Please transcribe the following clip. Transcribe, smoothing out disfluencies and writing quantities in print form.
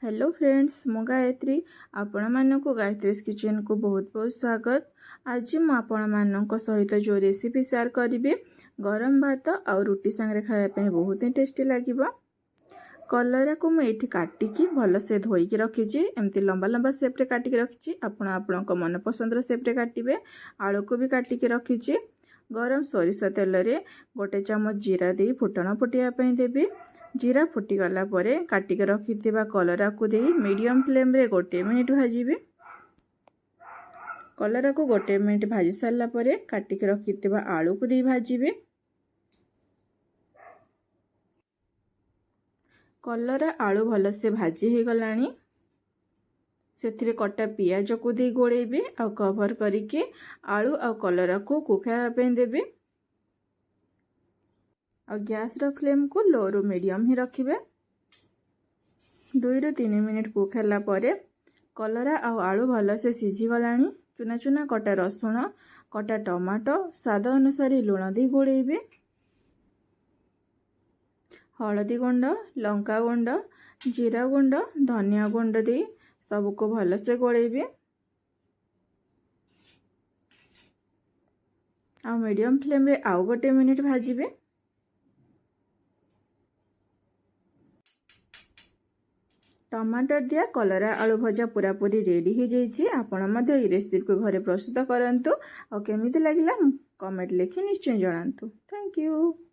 Hello friends मु गायत्री आपण मानक गायत्रीज किचन को बहुत बहुत स्वागत। आज मु आपण मानक सहित जो रेसिपी शेयर करी गरम भात और रुटी सांगे खाया बहुत ही टेस्टी लगे। कलरा को मुझे काटिकी भल से धोईकी रखी एमती लंबा लंबा सेप्रे काटिकी रखी आपण मन पसंद सेप्रे काटे। आलू को भी काटिकी रखी। गरम सोरिष तेल रे गोटे चामच जीरा दे फुटण फुटाइवाई देवी। जीरा फुटीगला काटिक रखि कलरा को दे मीडियम फ्लेम रे गोटे मिनिट भाजी। कलरा को गोटे मिनिट भाजी सारा काटिक रखि आलू को दे भाजी। कलरा आलू भल से भाजी हो गलानी। से कटा पियाज को दे गोड़ेबी आ कवर करके आलू आ कलरा को कुकाइवाई देवी। और गैस रो फ्लेम को लो रू मीडियम ही रखिबे। 2 ରୁ 3 मिनिट कुक हैला परे कलरा आ आलू भल से सीझी गलानी। चुना चुना कटा रसुण कटा टमाटो स्वाद अनुसार लुण दे गोड़ेबे। हलदी गुंड लंका गुंड जीरा गुंड धनिया गुंड दे सबको भल से गोड़ेबे। आ मीडियम फ्लेम रे आउ गोटे मिनिट भाजीबे। टमाटर दिया कलरा आलू भजा पूरा पूरी रेडी हो जाइए। आपण रेसिपी को घरे प्रस्तुत करंतु और केमिति लागिला कमेंट लिखि निश्चय जणांतु। Thank you.